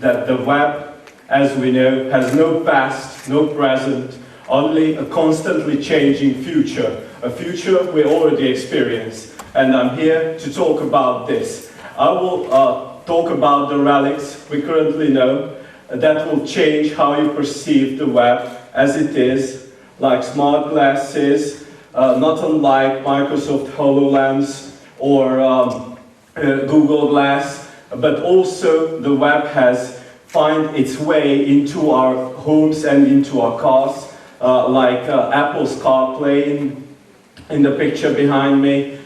that the web, as we know, has no past, no present, only a constantly changing future, a future we already experience. And I'm here to talk about this. I will talk about the relics we currently know that will change how you perceive the web as it is, like smart glasses, not unlike Microsoft HoloLens or Google Glass, but also the web has found its way into our homes and into our cars, like Apple's CarPlay in the picture behind me.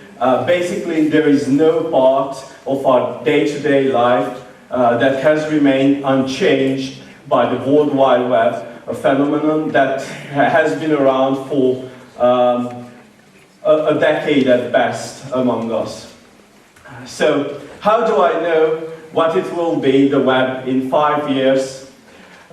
Basically, there is no part of our day-to-day life that has remained unchanged by the World Wide Web, a phenomenon that has been around for a decade at best among us. So, how do I know what it will be, the web, in 5 years?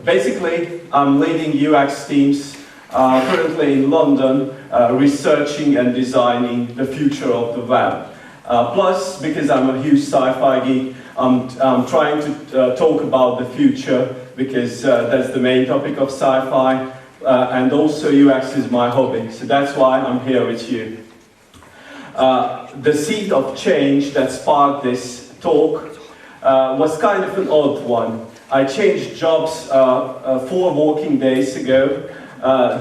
Basically, I'm leading UX teams currently in London, researching and designing the future of the web. Plus, because I'm a huge sci-fi geek, I'm trying to talk about the future, because that's the main topic of sci-fi, and also UX is my hobby, so that's why I'm here with you. The seed of change that sparked this talk was kind of an odd one. I changed jobs 4 working days ago,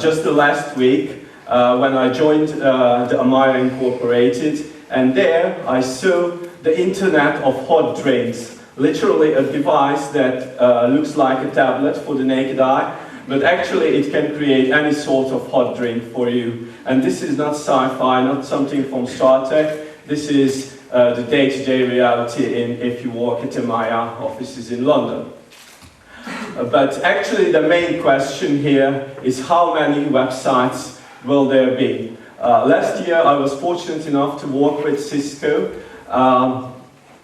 just the last week, when I joined the Amaya Incorporated, and there I saw the Internet of Hot Drinks, literally a device that looks like a tablet for the naked eye, but actually it can create any sort of hot drink for you. And this is not sci-fi, not something from Star Trek. This is the day-to-day reality if you work at Amaya offices in London. But actually the main question here is how many websites will there be? Last year I was fortunate enough to work with Cisco,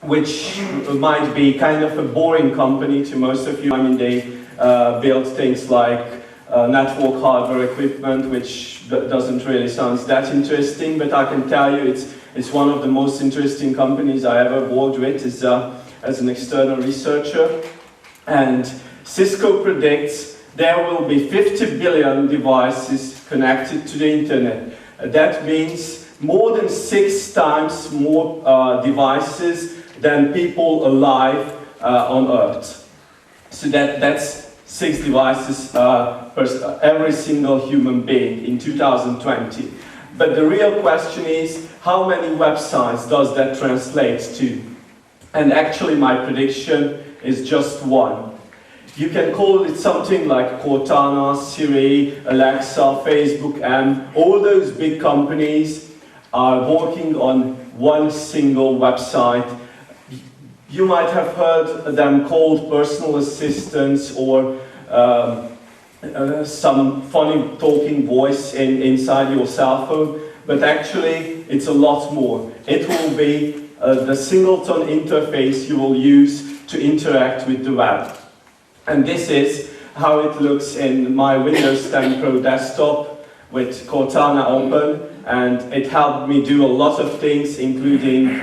which might be kind of a boring company to most of you. I mean, they build things like network hardware equipment, which doesn't really sound that interesting, but I can tell you it's one of the most interesting companies I ever worked with as an external researcher. And Cisco predicts there will be 50 billion devices connected to the internet. That means more than 6 times more devices than people alive on Earth. So that's 6 devices per every single human being in 2020. But the real question is, how many websites does that translate to? And actually my prediction is just one. You can call it something like Cortana, Siri, Alexa, Facebook, and all those big companies are working on one single website. You might have heard them called personal assistants or some funny talking voice inside your cell phone, but actually it's a lot more. It will be the singleton interface you will use to interact with the web. And this is how it looks in my Windows 10 Pro desktop with Cortana open, and it helped me do a lot of things, including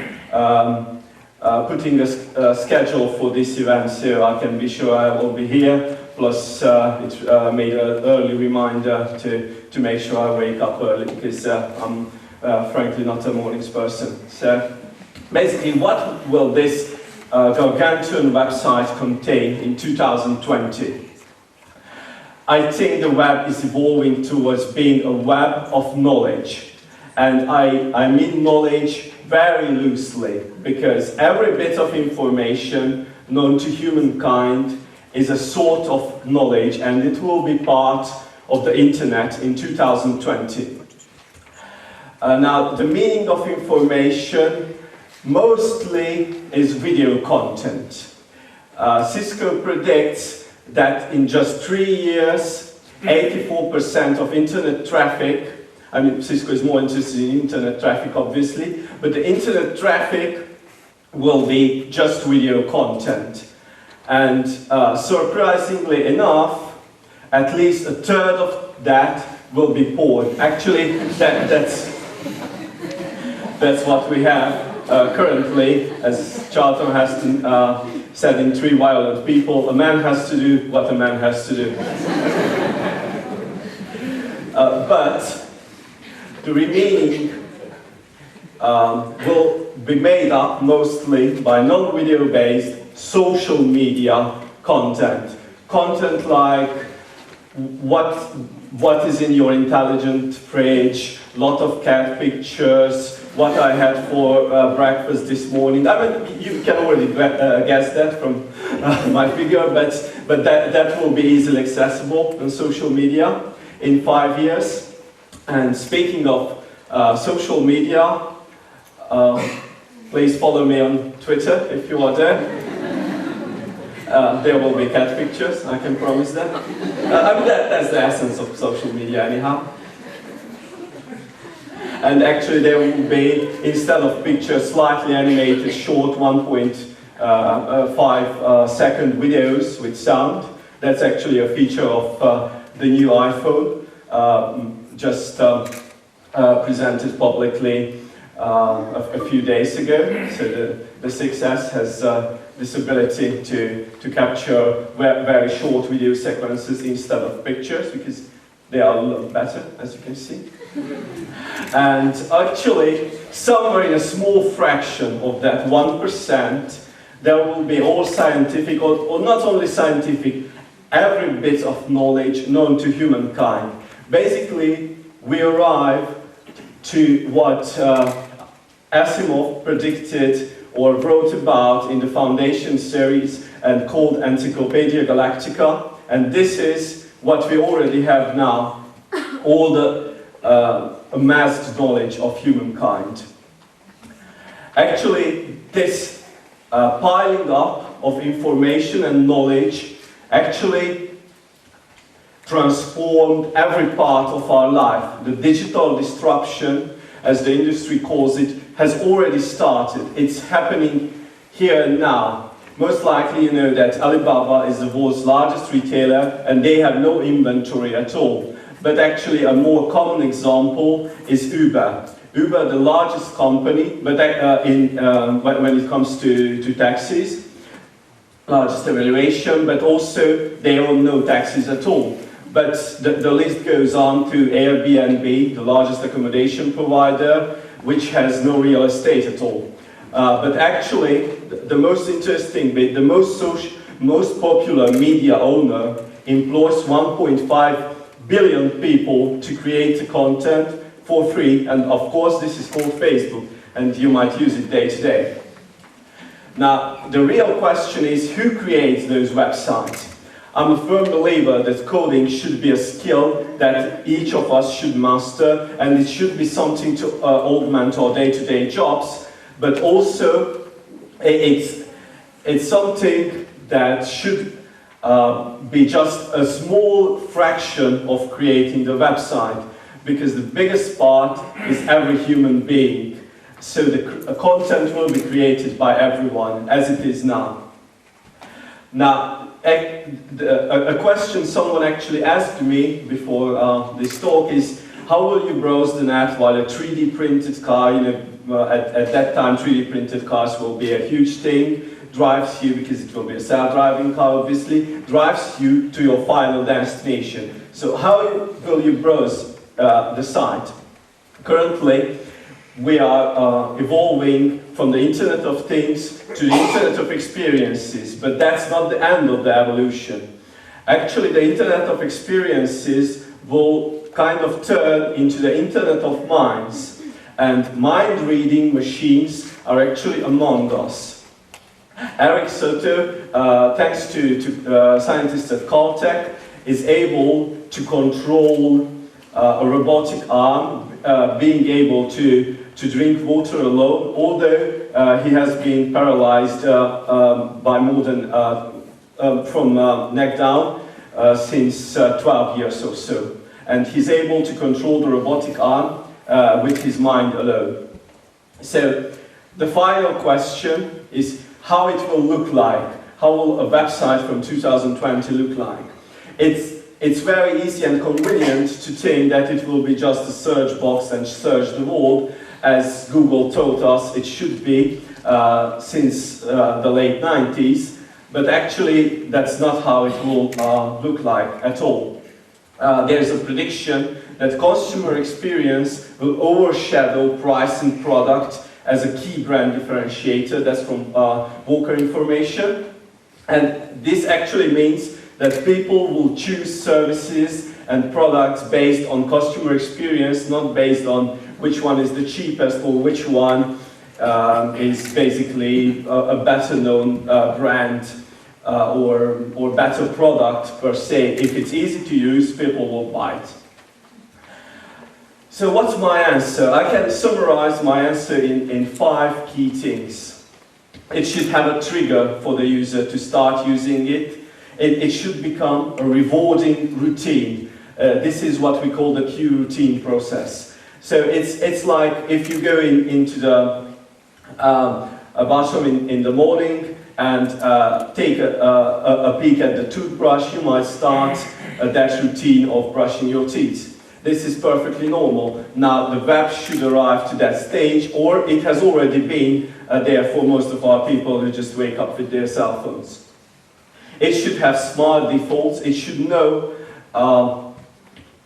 putting a schedule for this event so I can be sure I will be here, plus it made an early reminder to make sure I wake up early, because I'm frankly not a mornings person. So basically, what will this gargantuan website contain in 2020? I think the web is evolving towards being a web of knowledge. And I mean knowledge very loosely, because every bit of information known to humankind is a sort of knowledge, and it will be part of the internet in 2020. Now, the meaning of information mostly is video content. Cisco predicts that in just 3 years, 84% of internet traffic, I mean, Cisco is more interested in internet traffic, obviously, but the internet traffic will be just video content. And surprisingly enough, at least a third of that will be porn. Actually, that's what we have. currently, as Charlton Heston said in Three Violent People, a man has to do what a man has to do. But the remaining will be made up mostly by non-video based social media content. Content like what is in your intelligent fridge, lot of cat pictures, what I had for breakfast this morning. I mean, you can already guess that from my figure, but that will be easily accessible on social media in 5 years. And speaking of social media, please follow me on Twitter if you are there. There will be cat pictures, I can promise that. I mean, that's the essence of social media anyhow. And actually there will be, instead of pictures, slightly animated, short 1.5 second videos with sound. That's actually a feature of the new iPhone, just presented publicly a few days ago. So the 6S has this ability to capture very short video sequences instead of pictures, because they are a lot better, as you can see. And actually, somewhere in a small fraction of that 1%, there will be all scientific, or not only scientific, every bit of knowledge known to humankind. Basically, we arrive to what Asimov predicted or wrote about in the Foundation series and called Encyclopedia Galactica, and this is what we already have now, all the amassed knowledge of humankind. Actually, this piling up of information and knowledge actually transformed every part of our life. The digital disruption, as the industry calls it, has already started. It's happening here and now. Most likely you know that Alibaba is the world's largest retailer and they have no inventory at all. But actually a more common example is Uber. Uber, the largest company, but when it comes to taxis, largest evaluation, but also they own no taxis at all. But the list goes on to Airbnb, the largest accommodation provider, which has no real estate at all. But actually, the most interesting bit, the most popular media owner employs 1.5 billion people to create the content for free, and of course this is called Facebook, and you might use it day to day. Now, the real question is, who creates those websites? I'm a firm believer that coding should be a skill that each of us should master, and it should be something to augment our day-to-day jobs, but also it's something that should be just a small fraction of creating the website, because the biggest part is every human being. So the content will be created by everyone, as it is now. Now, a question someone actually asked me before this talk is, how will you browse the net while a 3D printed car, at that time 3D printed cars will be a huge thing, drives you, because it will be a self-driving car obviously, drives you to your final destination. So how will you browse the site? Currently, we are evolving from the Internet of Things to the Internet of Experiences, but that's not the end of the evolution. Actually, the Internet of Experiences will kind of turn into the Internet of Minds, and mind-reading machines are actually among us. Eric Soto, thanks to scientists at Caltech, is able to control a robotic arm, being able to drink water alone, although he has been paralyzed by more than from neck down since 12 years or so. And he's able to control the robotic arm with his mind alone. So the final question is how it will look like. How will a website from 2020 look like? It's very easy and convenient to think that it will be just a search box and search the world, as Google told us it should be since the late 90s, but actually that's not how it will look like at all. There's a prediction that consumer experience will overshadow price and product as a key brand differentiator. That's from Walker Information. And this actually means that people will choose services and products based on customer experience, not based on which one is the cheapest or which one is basically a better known brand or better product per se. If it's easy to use, people will buy it. So what's my answer? I can summarize my answer in 5 key things. It should have a trigger for the user to start using it. It should become a rewarding routine. This is what we call the Q routine process. So it's like if you go into the bathroom in the morning and take a peek at the toothbrush, you might start that routine of brushing your teeth. This is perfectly normal. Now the web should arrive to that stage, or it has already been there for most of our people who just wake up with their cell phones. It should have smart defaults. It should know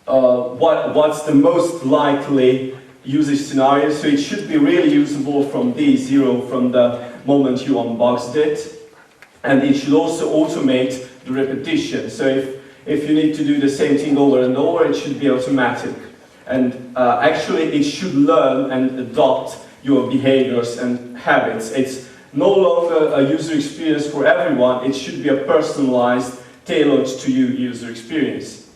what's the most likely usage scenario. So it should be really usable from day 0, from the moment you unboxed it. And it should also automate the repetition. So if you need to do the same thing over and over, it should be automatic. And actually, it should learn and adopt your behaviors and habits. It's no longer a user experience for everyone. It should be a personalized, tailored to you user experience.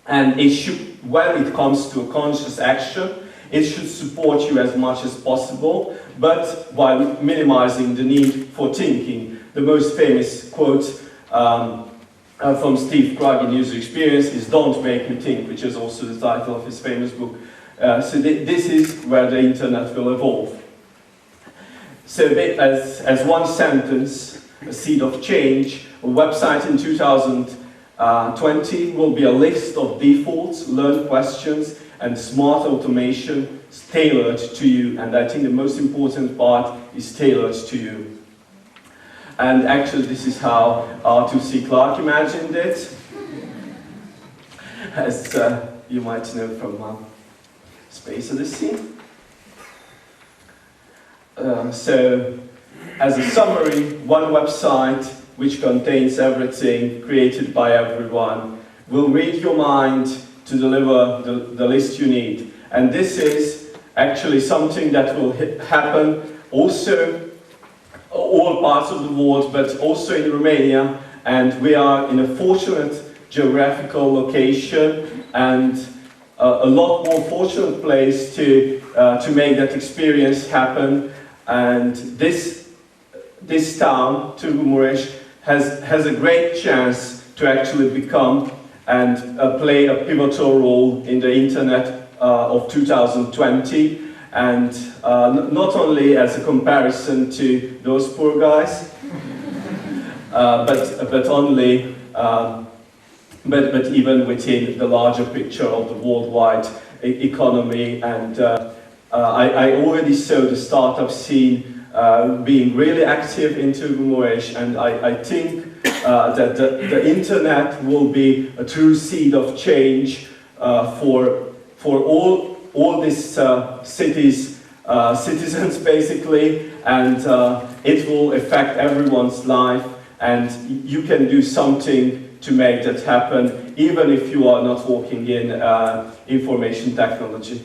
And it should, when it comes to a conscious action, it should support you as much as possible, but while minimizing the need for thinking. The most famous quote from Steve Krug in User Experience is "Don't make me think," which is also the title of his famous book. So this is where the internet will evolve. So as one sentence, a seed of change, a website in 2020 will be a list of defaults, learned questions, and smart automation tailored to you. And I think the most important part is tailored to you. And actually, this is how Arthur C. Clarke imagined it, as you might know from Space Odyssey. So, as a summary, one website which contains everything created by everyone will read your mind to deliver the list you need. And this is actually something that will happen also all parts of the world, but also in Romania, and we are in a fortunate geographical location and a lot more fortunate place to make that experience happen. And this town, TEDxTârguMureș, has a great chance to actually become and play a pivotal role in the internet of 2020. And not only as a comparison to those poor guys, but even within the larger picture of the worldwide economy. And I already saw the startup scene being really active in TEDxTârguMureș, and I think that the internet will be a true seed of change for all these cities, citizens basically, and it will affect everyone's life, and you can do something to make that happen, even if you are not working in information technology.